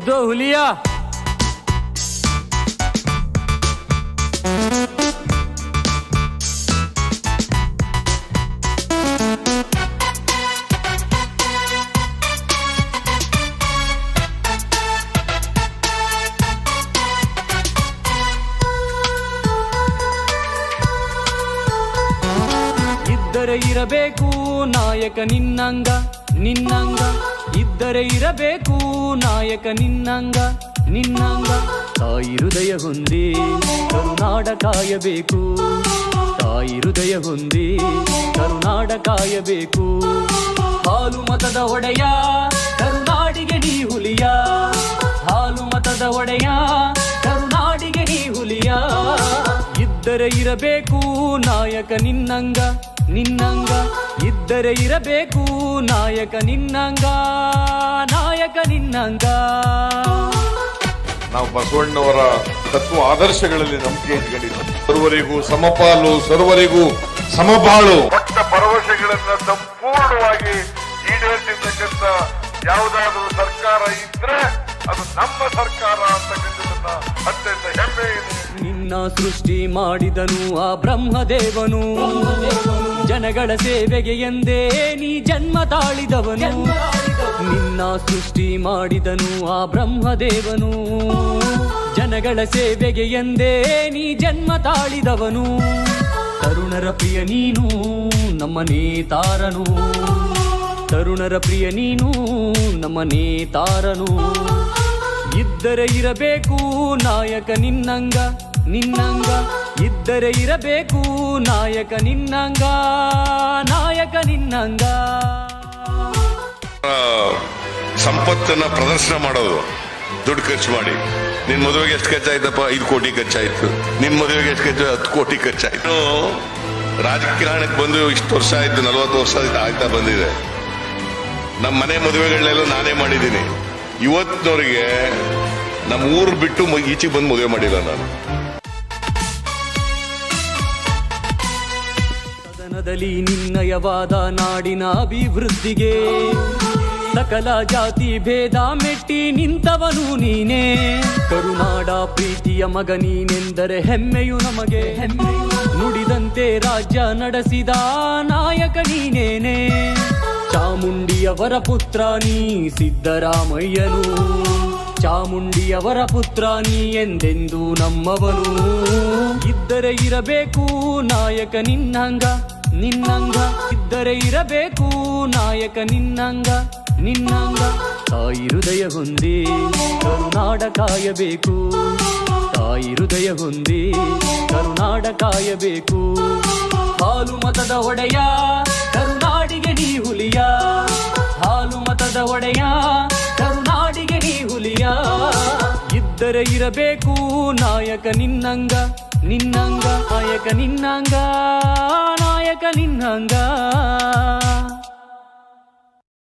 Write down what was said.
ಎದ್ದೋ ಹುಲಿಯ. ಇದ್ದರೆ ಇರಬೇಕು ನಾಯಕ ನಿನ್ನಂಗ ನಿನ್ನಂಗ, ಇದ್ದರೆ ಇರಬೇಕು ನಾಯಕ ನಿನ್ನಂಗ ನಿನ್ನಂಗ. ತಾಯಿ ಹೃದಯ ಹೊಂದಿ ಕರುನಾಡ ಕಾಯಬೇಕು, ತಾಯಿ ಹೃದಯ ಹೊಂದಿ ಕರುನಾಡ ಕಾಯಬೇಕು. ಹಾಲು ಮತದ ಒಡೆಯ ಕರುನಾಡಿಗೆ ನೀ ಹುಲಿಯ, ಹಾಲು ಮತದ ಒಡೆಯ ಕರುನಾಡಿಗೆ ನೀ ಹುಲಿಯ. ಇದ್ದರೆ ಇರಬೇಕು ನಾಯಕ ನಿನ್ನಂಗ ನಿನ್ನಂಗ, ಇದ್ದರೆ ಇರಬೇಕು ನಾಯಕ ನಿನ್ನಂಗ ನಾಯಕ ನಿನ್ನಂಗ. ನಾವು ಬಸವಣ್ಣವರ ತತ್ವ ಆದರ್ಶಗಳಲ್ಲಿ ನಂಬಿಕೆ ಇಟ್ಕೊಂಡಿದ್ದೀವಿ. ಸರ್ವರಿಗೂ ಸಮಪಾಲು, ಸರ್ವರಿಗೂ ಸಮಬಾಳು. ಕೊಟ್ಟ ಭರವಸೆಗಳನ್ನ ಸಂಪೂರ್ಣವಾಗಿ ಈಡೇರಿಸಿರ್ತಕ್ಕಂಥ ಯಾವುದಾದ್ರೂ ಸರ್ಕಾರ ಇದ್ರೆ ಅದು ನಮ್ಮ ಸರ್ಕಾರ ಅಂತಕ್ಕಂಥದನ್ನ ಅತ್ಯಂತ ಹೆಮ್ಮೆ ಇದೆ. ನಿನ್ನ ಸೃಷ್ಟಿ ಮಾಡಿದನು ಆ ಬ್ರಹ್ಮದೇವನು, ಜನಗಳ ಸೇವೆಗೆ ಎಂದೇ ನೀ ಜನ್ಮ ತಾಳಿದವನು. ನಿನ್ನ ಸೃಷ್ಟಿ ಮಾಡಿದನು ಆ ಬ್ರಹ್ಮದೇವನು, ಜನಗಳ ಸೇವೆಗೆ ಎಂದೇ ನೀ ಜನ್ಮ ತಾಳಿದವನು. ತರುಣರ ಪ್ರಿಯ ನೀನು ನಮ್ಮ ನೇತಾರನು, ತರುಣರ ಪ್ರಿಯ ನೀನು ನಮ್ಮ ನೇತಾರನು. ಇದ್ದರೆ ಇರಬೇಕು ನಾಯಕ ನಿನ್ನಂಗ ನಿನ್ನಂಗ, ಇದ್ದರೆ ಇರಬೇಕು ನಾಯಕ ನಿನ್ನಂಗ ನಾಯಕ ನಿನ್ನಂಗ. ಸಂಪತ್ತನ್ನ ಪ್ರದರ್ಶನ ಮಾಡೋದು, ದುಡ್ಡು ಖರ್ಚು ಮಾಡಿ. ನಿನ್ ಮದುವೆಗೆ ಎಷ್ಟು ಖರ್ಚಾಯ್ತಪ್ಪ? 5 ಕೋಟಿ ಖರ್ಚಾಯ್ತು. ನಿನ್ ಮದುವೆಗೆ ಎಷ್ಟು ಖರ್ಚು? 10 ಕೋಟಿ ಖರ್ಚಾಯ್ತು. ರಾಜಕಾರಣಕ್ಕೆ ಬಂದು ಇಷ್ಟು ವರ್ಷ ಆಯ್ತು, 40 ವರ್ಷ ಆಗ್ತಾ ಬಂದಿದೆ. ನಮ್ಮ ಮನೆ ಮದುವೆಗಳನ್ನೆಲ್ಲ ನಾನೇ ಮಾಡಿದ್ದೀನಿ. ಇವತ್ತಿನವರಿಗೆ ನಮ್ಮ ಊರು ಬಿಟ್ಟು ಈಚೆಗೆ ಬಂದು ಮದುವೆ ಮಾಡಿಲ್ಲ ನಾನು. ಸದನದಲ್ಲಿ ನಿನ್ನಯವಾದ ನಾಡಿನ ಅಭಿವೃದ್ಧಿಗೆ ಸಕಲ ಜಾತಿ ಭೇದ ಮೆಟ್ಟಿ ನಿಂತವನು ನೀನೇ. ಕರುನಾಡ ಪ್ರೀತಿಯ ಮಗ ನೀನೆಂದರೆ ಹೆಮ್ಮೆಯು ನಮಗೆ, ನುಡಿದಂತೆ ರಾಜ್ಯ ನಡೆಸಿದ ನಾಯಕ ನೀನೇನೆ. ಚಾಮುಂಡಿಯವರ ಪುತ್ರ ನೀ ಸಿದ್ದರಾಮಯ್ಯನು, ಚಾಮುಂಡಿಯವರ ಪುತ್ರ ನೀ ಎಂದೆಂದು ನಮ್ಮವನು. ಇದ್ದರೆ ಇರಬೇಕು ನಾಯಕ ನಿನ್ನಂಗ ನಿನ್ನಂಗ, ಇದ್ದರೆ ಇರಬೇಕು ನಾಯಕ ನಿನ್ನಂಗ ನಿನ್ನಂಗ. ತಾಯಿ ಹೃದಯ ಹೊಂದಿ ಕರುನಾಡ ಕಾಯಬೇಕು, ತಾಯಿ ಹೃದಯ ಹೊಂದಿ ಕರುನಾಡ ಕಾಯಬೇಕು. ಹಾಲು ಮತದ ಒಡೆಯ ಕರುನಾಡಿಗೆ ನೀ ಹುಲಿಯ, ಹಾಲು ಮತದ ಒಡೆಯ ಕರುನಾಡಿಗೆ ನೀ ಹುಲಿಯ. ಇದ್ದರೆ ಇರಬೇಕು ನಾಯಕ ನಿನ್ನಂಗ ನಿನ್ನಂಗ, ನಾಯಕ ನಿನ್ನಂಗ ನಾಯಕ ನಿನ್ನಂಗ.